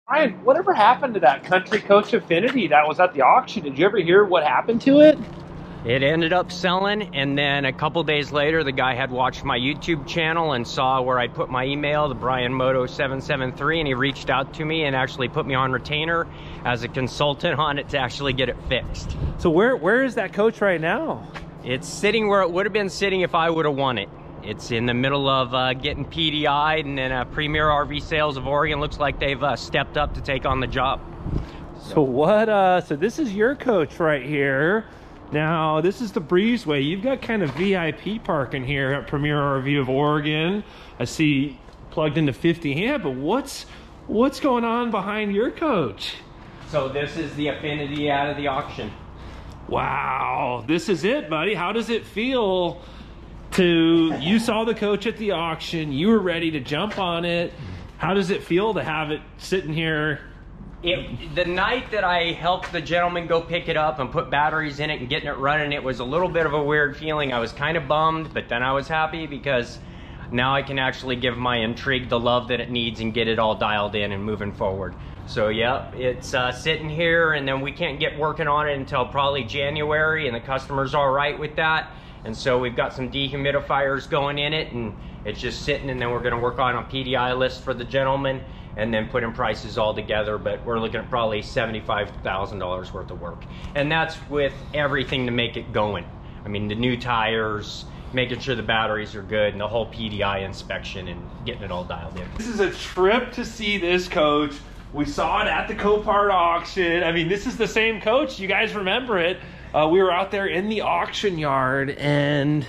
Brian, whatever happened to that country coach Affinity that was at the auction? Did you ever hear what happened to it? It ended up selling, and then a couple days later, the guy had watched my YouTube channel and saw where I put my email, the Brian Moto 773, and he reached out to me and actually put me on retainer as a consultant on it to actually get it fixed. So where is that coach right now? It's sitting where it would have been sitting if I would have won it. It's in the middle of getting PDI'd, and then Premier RV Sales of Oregon looks like they've stepped up to take on the job. So so this is your coach right here. Now, this is the breezeway. You've got kind of VIP parking here at Premier RV of Oregon. I see plugged into 50 amp, but what's going on behind your coach? So this is the Affinity out of the auction. Wow, this is it, buddy. How does it feel you saw the coach at the auction, you were ready to jump on it. How does it feel to have it sitting here? The night that I helped the gentleman go pick it up and put batteries in it and getting it running, it was a little bit of a weird feeling. I was kind of bummed, but then I was happy because now I can actually give my Intrigue the love that it needs and get it all dialed in and moving forward. So yeah, it's sitting here, and then we can't get working on it until probably January, and the customer's all right with that. And so we've got some dehumidifiers going in it, and it's just sitting, and then we're gonna work on a PDI list for the gentleman and then putting prices all together, but we're looking at probably $75,000 worth of work. And that's with everything to make it going. I mean, the new tires, making sure the batteries are good, and the whole PDI inspection and getting it all dialed in. This is a trip to see this coach. We saw it at the Copart auction. I mean, this is the same coach. You guys remember it. We were out there in the auction yard, and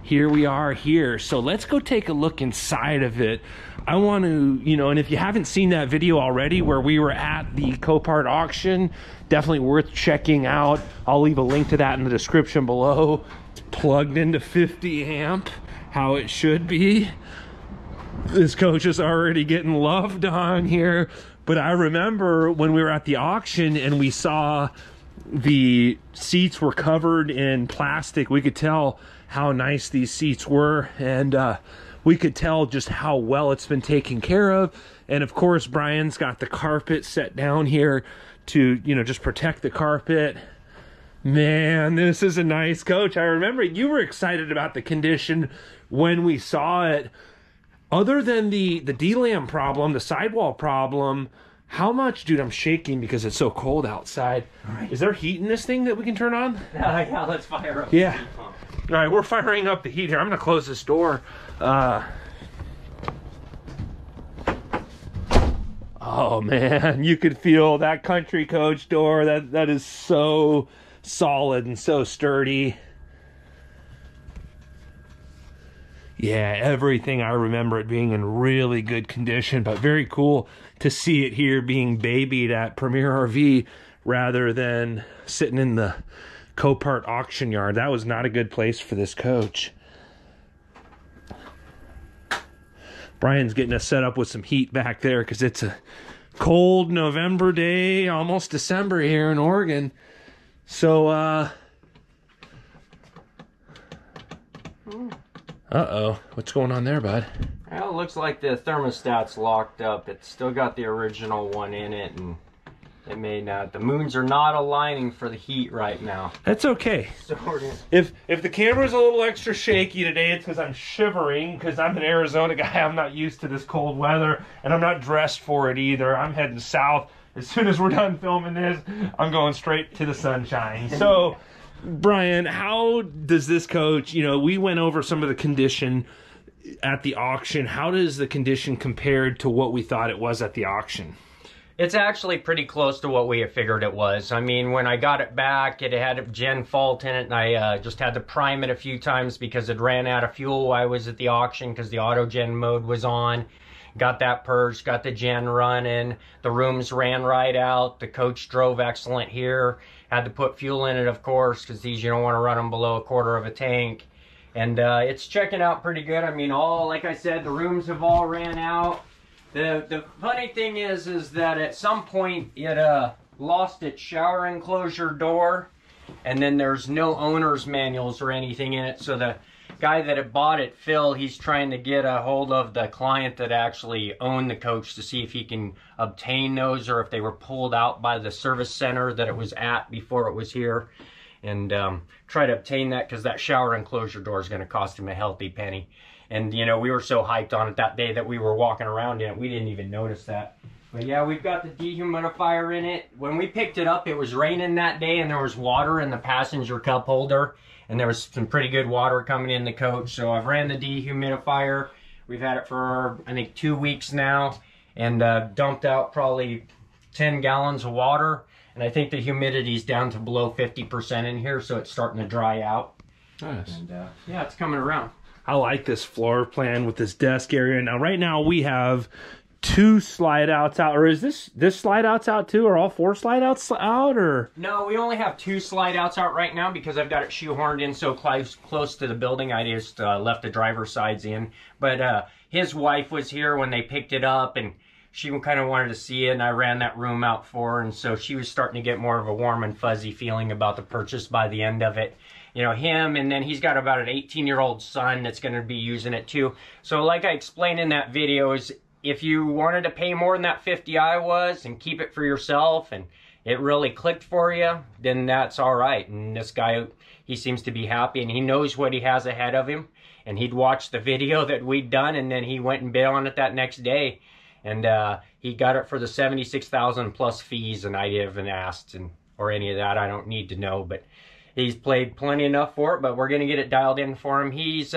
here we are here. So let's go take a look inside of it. I want to, and if you haven't seen that video already where we were at the Copart auction, definitely worth checking out. I'll leave a link to that in the description below. It's plugged into 50 amp, how it should be. This coach is already getting loved on here. But I remember when we were at the auction and we saw the seats were covered in plastic, we could tell how nice these seats were, and we could tell just how well it's been taken care of. And of course, Brian's got the carpet set down here to, just protect the carpet. Man, this is a nice coach. I remember you were excited about the condition when we saw it. Other than the D-lam problem, the sidewall problem, how much, dude, I'm shaking because it's so cold outside. All right. Is there heat in this thing that we can turn on? Yeah, let's fire up. Yeah. All right, we're firing up the heat here. I'm gonna close this door. Oh man, you could feel that country coach door. That is so solid and so sturdy. Yeah, everything, I remember it being in really good condition, but very cool to see it here being babied at Premier RV rather than sitting in the Copart auction yard. That was not a good place for this coach. Brian's getting us set up with some heat back there because it's a cold November day, almost December here in Oregon. So, uh-oh, what's going on there, bud? Well, it looks like the thermostat's locked up. It's still got the original one in it, and it may not. The moons are not aligning for the heat right now. That's okay. So If the camera's a little extra shaky today, it's because I'm shivering, because I'm an Arizona guy. I'm not used to this cold weather, and I'm not dressed for it either. I'm heading south. As soon as we're done filming this, I'm going straight to the sunshine. So, Brian, how does this coach, we went over some of the condition at the auction. How does the condition compare to what we thought it was at the auction? it's actually pretty close to what we had figured it was. I mean, when I got it back, it had a gen fault in it, and I just had to prime it a few times because it ran out of fuel while I was at the auction because the auto gen mode was on. Got that purged, got the gen running, the rooms ran right out, the coach drove excellent here. Had to put fuel in it, of course, because these you don't want to run them below a quarter of a tank. And it's checking out pretty good. I mean, like I said, the rooms have all ran out. The funny thing is that at some point it lost its shower enclosure door, and then there's no owner's manuals or anything in it, so the guy that had bought it, Phil, he's trying to get a hold of the client that actually owned the coach to see if he can obtain those or if they were pulled out by the service center that it was at before it was here. And try to obtain that, because that shower enclosure door is going to cost him a healthy penny. And, you know, we were so hyped on it that day that we were walking around in it, we didn't even notice that. But yeah, we've got the dehumidifier in it. When we picked it up, it was raining that day and there was water in the passenger cup holder. And there was some pretty good water coming in the coach. So I've ran the dehumidifier. We've had it for, I think, 2 weeks now. And dumped out probably 10 gallons of water. And I think the humidity's down to below 50% in here, so it's starting to dry out. Nice. And yeah, it's coming around. I like this floor plan with this desk area. Now, right now we have 2 slide outs out, or is this slide outs out too? Or all 4 slide outs out, or? No, we only have 2 slide outs out right now because I've got it shoehorned in so close to the building. I just left the driver's sides in. But his wife was here when they picked it up, and she kind of wanted to see it, and I ran that room out for her, and so she was starting to get more of a warm and fuzzy feeling about the purchase by the end of it. You know, him, and then he's got about an 18-year-old son that's going to be using it too. So like I explained in that video, is if you wanted to pay more than that 50 I was and keep it for yourself, and it really clicked for you, then that's all right. And this guy, he seems to be happy, and he knows what he has ahead of him. And he'd watched the video that we'd done, and then he went and bid on it that next day. And he got it for the $76,000 plus fees, and I haven't asked or any of that. I don't need to know, but he's paid plenty enough for it. But we're going to get it dialed in for him. He's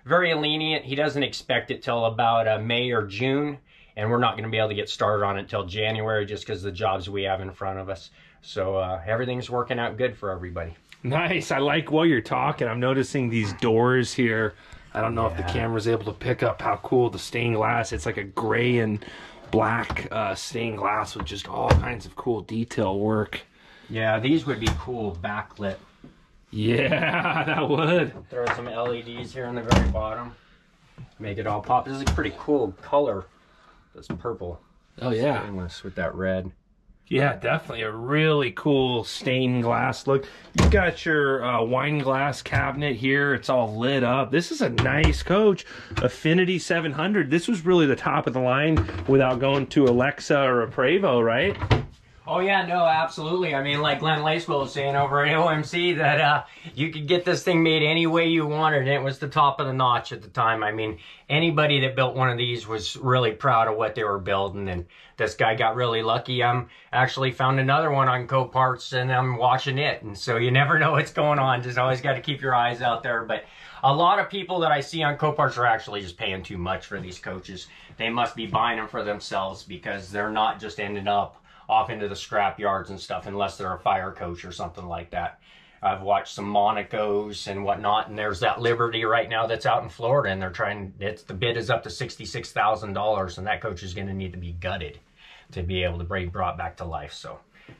very lenient. He doesn't expect it till about May or June, and we're not going to be able to get started on it until January, just because of the jobs we have in front of us. So everything's working out good for everybody. Nice. I like while you're talking, I'm noticing these doors here. I don't know if the camera's able to pick up how cool the stained glass. It's like a gray and black stained glass with just all kinds of cool detail work. Yeah, these would be cool backlit. Yeah, that would. Throw some LEDs here on the very bottom. Make it all pop. This is a pretty cool color. This purple. Oh, yeah. Stainless with that red. Yeah, definitely a really cool stained glass look. You've got your wine glass cabinet here. It's all lit up. This is a nice coach. Affinity 700. This was really the top of the line without going to Alexa or a Prevost, right? Oh yeah, no, absolutely. I mean, like Glenn Lacewell was saying over at OMC, that you could get this thing made any way you wanted, and it was the top of the notch at the time. I mean, anybody that built one of these was really proud of what they were building, and this guy got really lucky. Actually found another one on Coparts, and I'm watching it, and so you never know what's going on. Just always got to keep your eyes out there. But a lot of people that I see on Coparts are actually just paying too much for these coaches. They must be buying them for themselves, because they're not just ending up off into the scrap yards and stuff, unless they're a fire coach or something like that. I've watched some Monacos and whatnot, and there's that Liberty right now that's out in Florida, and they're trying, the bid is up to $66,000, and that coach is going to need to be gutted to be able to be brought back to life. So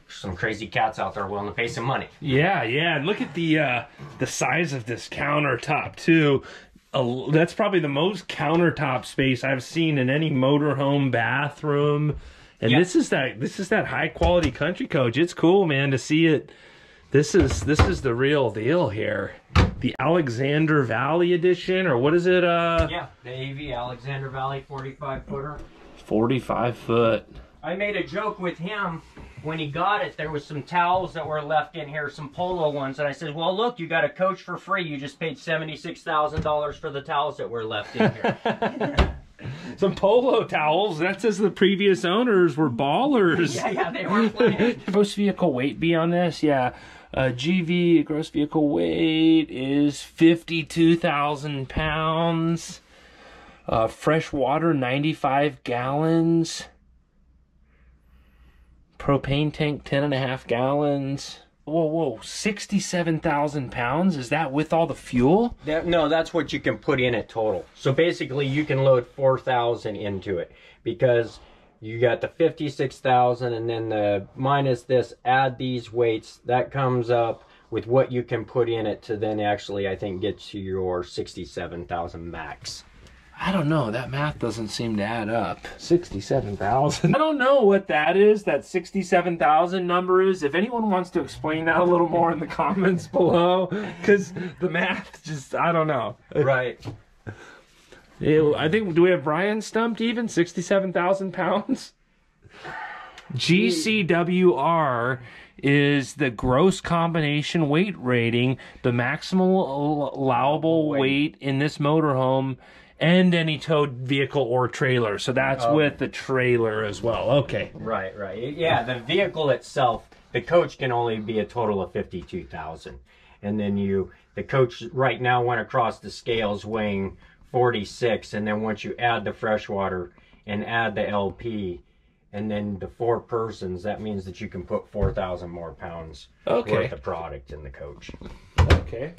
some crazy cats out there willing to pay some money. Yeah, yeah. And look at the size of this countertop too. That's probably the most countertop space I've seen in any motorhome bathroom. And yep. this is that high quality country coach. It's cool, man, to see it. This is the real deal here. The Alexander Valley edition, or what is it? Yeah, the AV Alexander Valley 45 footer. 45 foot. I made a joke with him when he got it. There was some towels that were left in here, some polo ones, and I said, well, look, you got a coach for free. You just paid $76,000 for the towels that were left in here. Some polo towels. That says the previous owners were ballers. Yeah, they were playing. Gross vehicle weight be on this? Yeah. GV, gross vehicle weight, is 52,000 pounds. Fresh water, 95 gallons. Propane tank, 10.5 gallons. Whoa, 67,000 pounds? Is that with all the fuel? No, that's what you can put in it total. So basically you can load 4,000 into it, because you got the 56,000 and then the minus this, add these weights, that comes up with what you can put in it to then actually, I think, get to your 67,000 max. I don't know. That math doesn't seem to add up. 67,000. I don't know what that is, that 67,000 number is. If anyone wants to explain that a little more in the comments below, because the math just, I don't know. Right. I think, do we have Brian stumped even? 67,000 pounds? GCWR is the gross combination weight rating, the maximum allowable weight in this motorhome and any towed vehicle or trailer. So that's with the trailer as well. Okay. Right, right. Yeah, the vehicle itself, the coach can only be a total of 52,000. And then the coach right now went across the scales weighing 46. And then once you add the freshwater and add the LP, and then the 4 persons, that means that you can put 4,000 more pounds worth of product in the coach. Okay.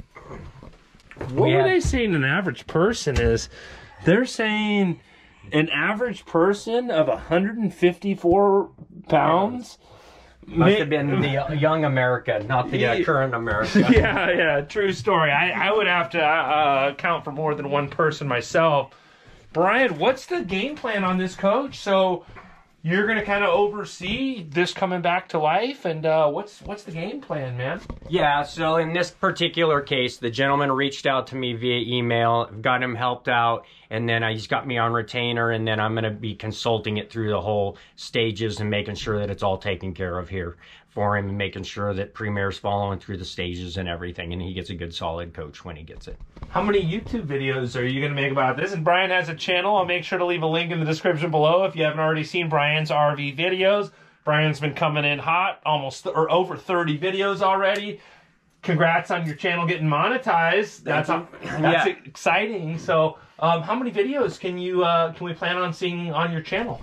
What were they saying an average person is? They're saying an average person of 154 pounds? Must have been the young America, not the current America. Yeah, true story. I would have to account for more than one person myself. Brian, what's the game plan on this coach? So you're going to kind of oversee this coming back to life, and what's the game plan, man? Yeah, so in this particular case, the gentleman reached out to me via email, got him helped out, and then he's got me on retainer, and then I'm going to be consulting it through the whole stages and making sure that it's all taken care of here for him, and making sure that Premier's following through the stages and everything, and he gets a good solid coach when he gets it. How many YouTube videos are you going to make about this? And Brian has a channel. I'll make sure to leave a link in the description below if you haven't already seen Brian's RV videos. Brian's been coming in hot, or over 30 videos already. Congrats on your channel getting monetized. That's exciting. So how many videos can we plan on seeing on your channel?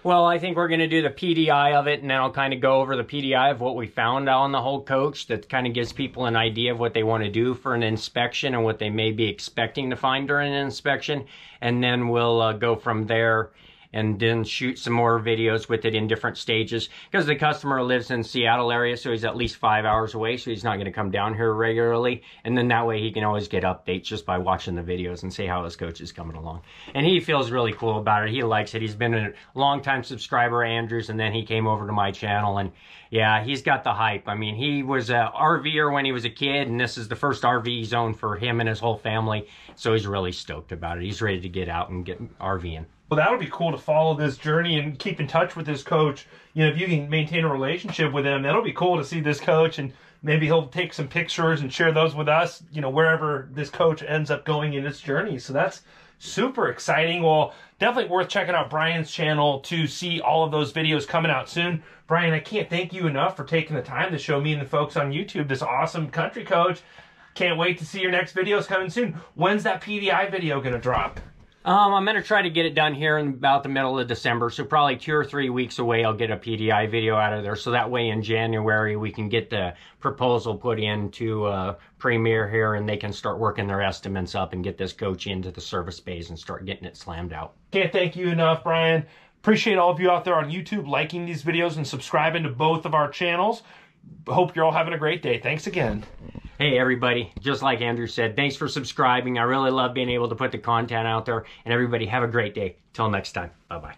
Well, I think we're going to do the PDI of it, and then I'll kind of go over the PDI of what we found on the whole coach. That kind of gives people an idea of what they want to do for an inspection and what they may be expecting to find during an inspection. And then we'll go from there and then shoot some more videos with it in different stages. Because the customer lives in Seattle area, so he's at least 5 hours away, so he's not going to come down here regularly. And then that way he can always get updates just by watching the videos and see how his coach is coming along. And he feels really cool about it. He likes it. He's been a long-time subscriber, Andrews, and then he came over to my channel. And yeah, he's got the hype. I mean, he was a RVer when he was a kid, and this is the first RV he's owned for him and his whole family. So he's really stoked about it. He's ready to get out and get RVing. Well, that'll be cool to follow this journey and keep in touch with this coach. You know, if you can maintain a relationship with him, that'll be cool to see this coach, and maybe he'll take some pictures and share those with us, you know, wherever this coach ends up going in its journey. So that's super exciting. Well, definitely worth checking out Brian's channel to see all of those videos coming out soon. Brian, I can't thank you enough for taking the time to show me and the folks on YouTube this awesome country coach. Can't wait to see your next videos coming soon. When's that PDI video going to drop? I'm going to try to get it done here in about the middle of December, so probably 2 or 3 weeks away I'll get a PDI video out of there, so that way in January we can get the proposal put into Premier here, and they can start working their estimates up and get this coach into the service bays and start getting it slammed out. Can't thank you enough, Brian. Appreciate all of you out there on YouTube liking these videos and subscribing to both of our channels. Hope you're all having a great day. Thanks again. Hey everybody, just like Andrew said, thanks for subscribing. I really love being able to put the content out there, and everybody have a great day. Till next time, bye-bye.